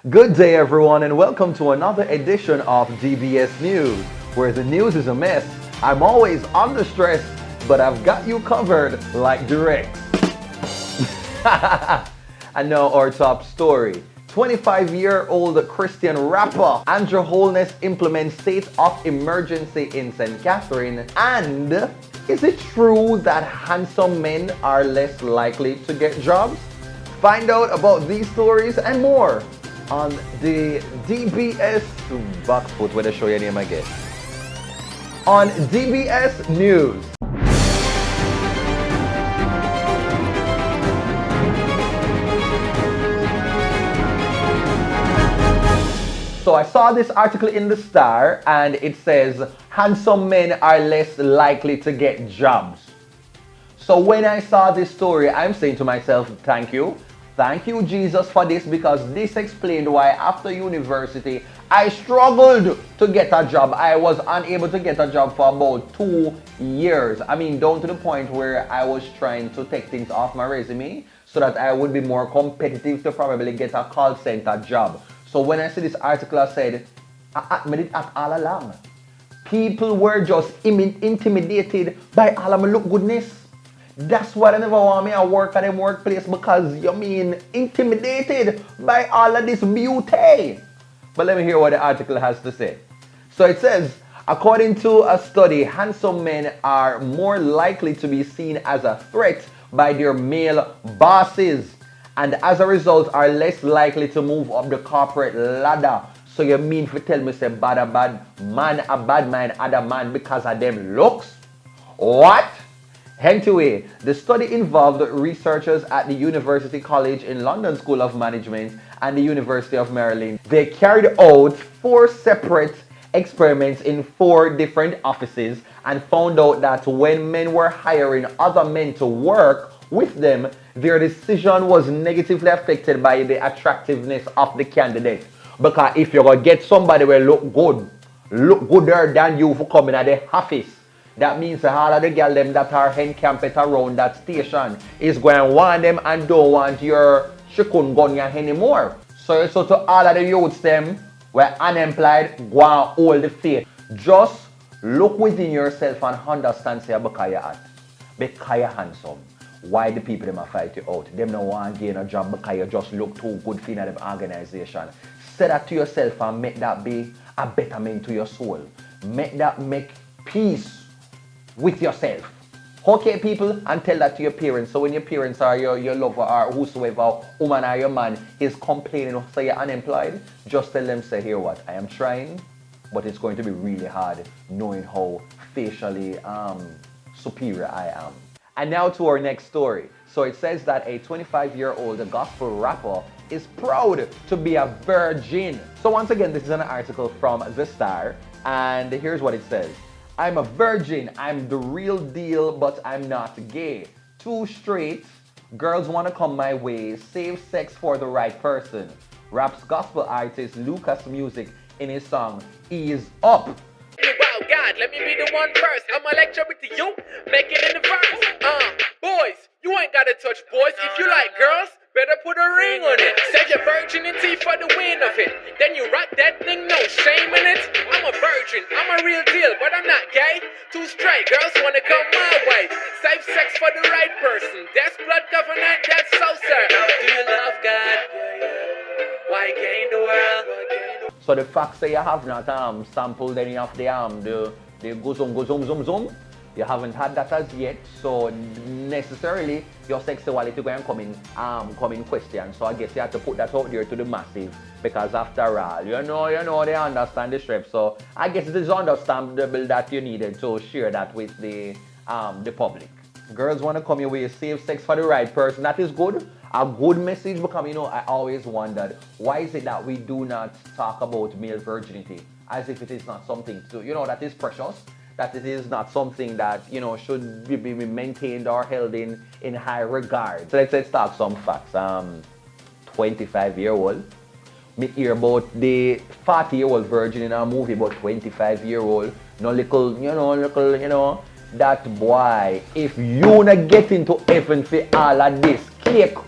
Good day, everyone, and welcome to another edition of DBS News, where the news is a mess. I'm always under stress, but I've got you covered like Durex. And now our top story. 25-year-old Christian rapper Andrew Holness implements state of emergency in St. Catherine. And is it true that handsome men are less likely to get jobs? Find out about these stories and more on the DBS Boxfoot, where they show your name again. On DBS News. So I saw this article in the Star and it says handsome men are less likely to get jobs. So when I saw this story, I'm saying to myself, thank you. Thank you, Jesus, for this, because this explained why after university, I struggled to get a job. I was unable to get a job for about 2 years. I mean, down to the point where I was trying to take things off my resume so that I would be more competitive to probably get a call center job. So when I see this article, I said, I admit it all along. People were just intimidated by all of my look goodness. That's why I never want me to work at them workplace, because you mean intimidated by all of this beauty. But let me hear what the article has to say. So it says, according to a study, handsome men are more likely to be seen as a threat by their male bosses, and as a result are less likely to move up the corporate ladder. So you mean to tell me say bad a bad man other man because of them looks? What? Anyway, the study involved researchers at the University College in London School of Management and the University of Maryland. They carried out 4 separate experiments in 4 different offices and found out that when men were hiring other men to work with them, their decision was negatively affected by the attractiveness of the candidate. Because if you're going to get somebody who look gooder than you for coming at the office, that means all of the girls them that are encamped around that station is going to want them and don't want your chikungunya anymore. So to all of the youths them were unemployed, go and hold the faith. Just look within yourself and understand say because you're hot, because you're handsome. Why the people them fight you out? Them no want to gain a job because you just look too good for them organization. Say that to yourself and make that be a betterment to your soul. Make that make peace with yourself. Okay, people, and tell that to your parents. So when your parents or your lover or whosoever, woman or your man, is complaining, say you're unemployed, just tell them, say, here what, I am trying, but it's going to be really hard knowing how facially superior I am. And now to our next story. So it says that a 25-year-old gospel rapper is proud to be a virgin. So once again, this is an article from The Star, and here's what it says. I'm a virgin, I'm the real deal, but I'm not gay. Too straight, girls wanna come my way, save sex for the right person. Raps gospel artist Lucas Music in his song Ease Up. Wow, God, let me be the one first. I'ma lecture with you, make it in the verse. Boys, you ain't gotta touch boys. If you like girls, better put a ring on it. Save your virginity for the win of it. Then you rock that thing, no shame in it. I'm a virgin, I'm a real deal, but I'm not gay. Too straight, girls wanna come my way. Save sex for the right person. That's blood covenant, that's so certain. Do you love God? Why gain the world? So the fact that you have not sampled any of the go zoom, you haven't had that as yet, so necessarily your sexuality going to come in question. So I guess you have to put that out there to the massive, because after all, you know they understand the strip. So I guess it is understandable that you needed to share that with the public. Girls want to come your way, save sex for the right person. That is good. A good message, because I always wondered, why is it that we do not talk about male virginity as if it is not something to, that is precious, that it is not something that, should be maintained or held in high regard. So let's talk some facts. 25-year-old. Me hear about the 40-year-old virgin in a movie, about 25-year-old. That boy, if you not get into heaven for all of this cake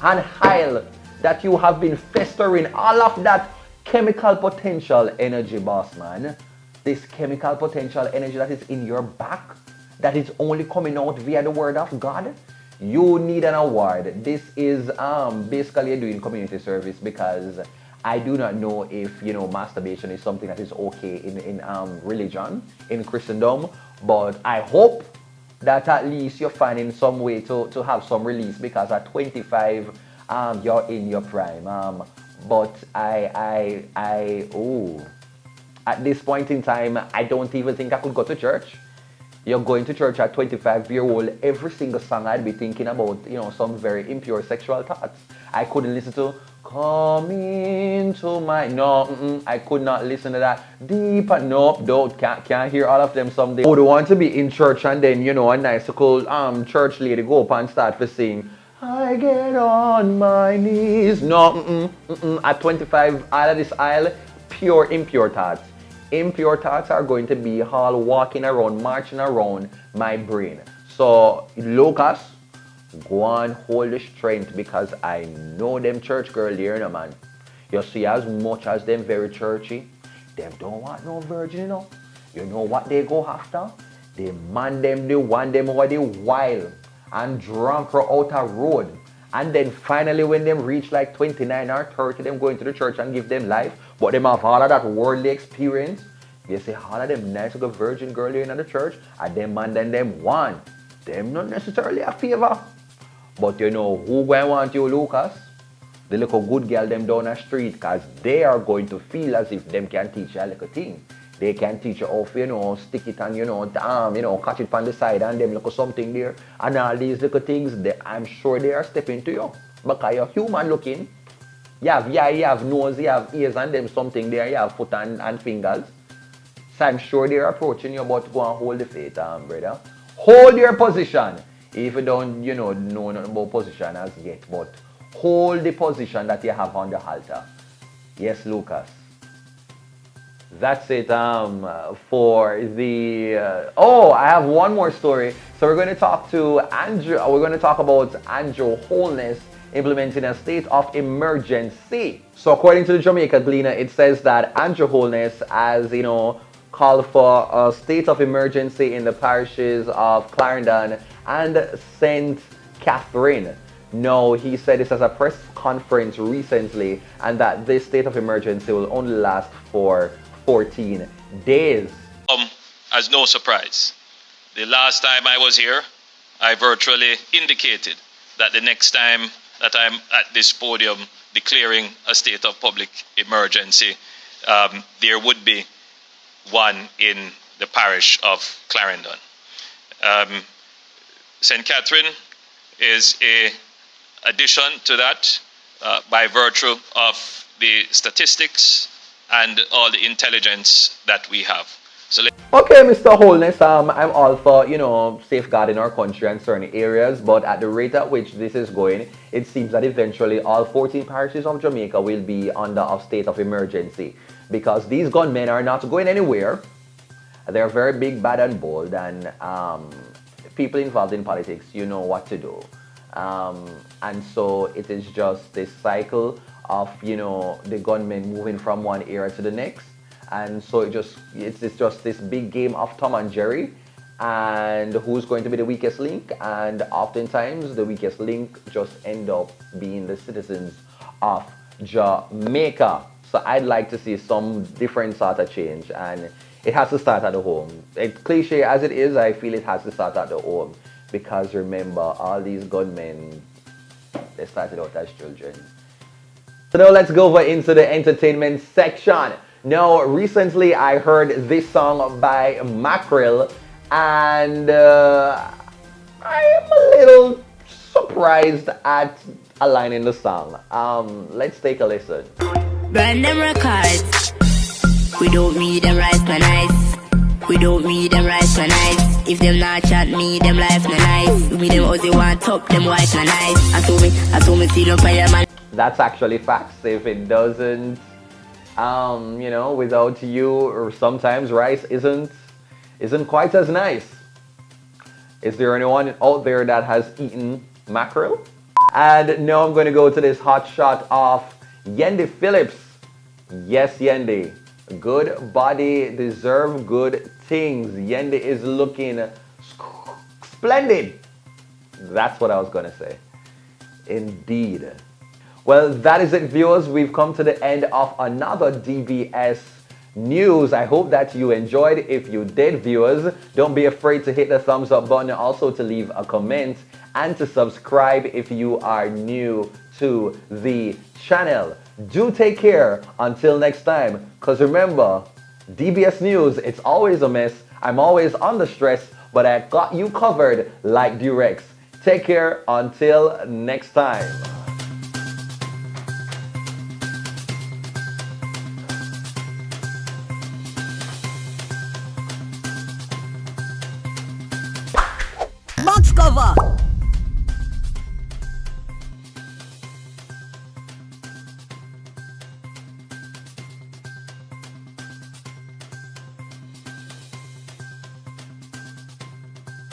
and hile, that you have been festering all of that chemical potential energy, boss man. This chemical potential energy that is in your back, that is only coming out via the word of God. You need an award. This is basically you're doing community service, because I do not know if masturbation is something that is okay in religion, in Christendom, but I hope that at least you're finding some way to have some release, because at 25 you're in your prime. But at this point in time, I don't even think I could go to church. You're going to church at 25-year-old, every single song I'd be thinking about, some very impure sexual thoughts. I couldn't listen to Come Into My... No, I could not listen to that. Deep, nope, can't hear all of them someday. I would want to be in church and then, a nice cool church lady go up and start to sing, I get on my knees. No, at 25, out of this aisle, pure impure thoughts. Impure thoughts are going to be all walking around, marching around my brain. So, Lucas, go on, hold the strength, because I know them church girl there, man. You see, as much as them very churchy, them don't want no virgin, You know what they go after? They man them, they want them over the wild and drunk her out a road. And then finally when them reach like 29 or 30, them go into the church and give them life. But them have all of that worldly experience. They say all of them nice little virgin girl here in the church, and them man then them want. Them not necessarily a favor. But who going want you, Lucas? The little good girl them down the street, because they are going to feel as if them can teach you a little thing. They can teach you how, stick it and, catch it on the side and them look something there. And all these little things, I'm sure they are stepping to you. Because you're human looking. You have eye, you have nose, you have ears and them something there. You have foot and fingers. So I'm sure they're approaching you, but go and hold the faith, brother. Hold your position. If you don't, know nothing about position as yet, but hold the position that you have on the altar. Yes, Lucas. That's it for the... I have one more story. So we're going to talk to Andrew. We're going to talk about Andrew Holness implementing a state of emergency. So according to the Jamaica Gleaner, it says that Andrew Holness has, called for a state of emergency in the parishes of Clarendon and St. Catherine. No, he said this as a press conference recently, and that this state of emergency will only last for 14 days. As no surprise, the last time I was here, I virtually indicated that the next time that I'm at this podium declaring a state of public emergency, there would be one in the parish of Clarendon. St. Catherine is a addition to that by virtue of the statistics and all the intelligence that we have. So okay, Mr. Holness, I'm all for, safeguarding our country and certain areas, but at the rate at which this is going, it seems that eventually all 14 parishes of Jamaica will be under a state of emergency, because these gunmen are not going anywhere. They're very big, bad, and bold, and people involved in politics, you know what to do. And so it is just this cycle of, the gunmen moving from one area to the next. And so it's just this big game of Tom and Jerry, and who's going to be the weakest link. And oftentimes the weakest link just end up being the citizens of Jamaica. So I'd like to see some different sort of change, and it has to start at the home. It's cliche as it is, I feel it has to start at the home, because remember, all these gunmen, they started out as children. So now let's go over into the entertainment section. Now, recently I heard this song by Mackerel, and I am a little surprised at a line in the song. Let's take a listen. Burn them records. We don't need them rice for nice. We don't need them rice for nice. If them not chat me, them life no nice. We them Aussie want top, them white no nice. I saw me see them fireman. That's actually facts. If it doesn't, without you, or sometimes rice isn't quite as nice. Is there anyone out there that has eaten mackerel? And now I'm going to go to this hot shot of Yendi Phillips. Yes, Yendi. Good body deserve good things. Yendi is looking splendid. That's what I was going to say. Indeed. Well, that is it, viewers. We've come to the end of another DBS news. I hope that you enjoyed. If you did, viewers, don't be afraid to hit the thumbs up button, also to leave a comment and to subscribe if you are new to the channel. Do take care until next time, because remember, DBS News, it's always a mess. I'm always under stress, but I got you covered like Durex. Take care until next time.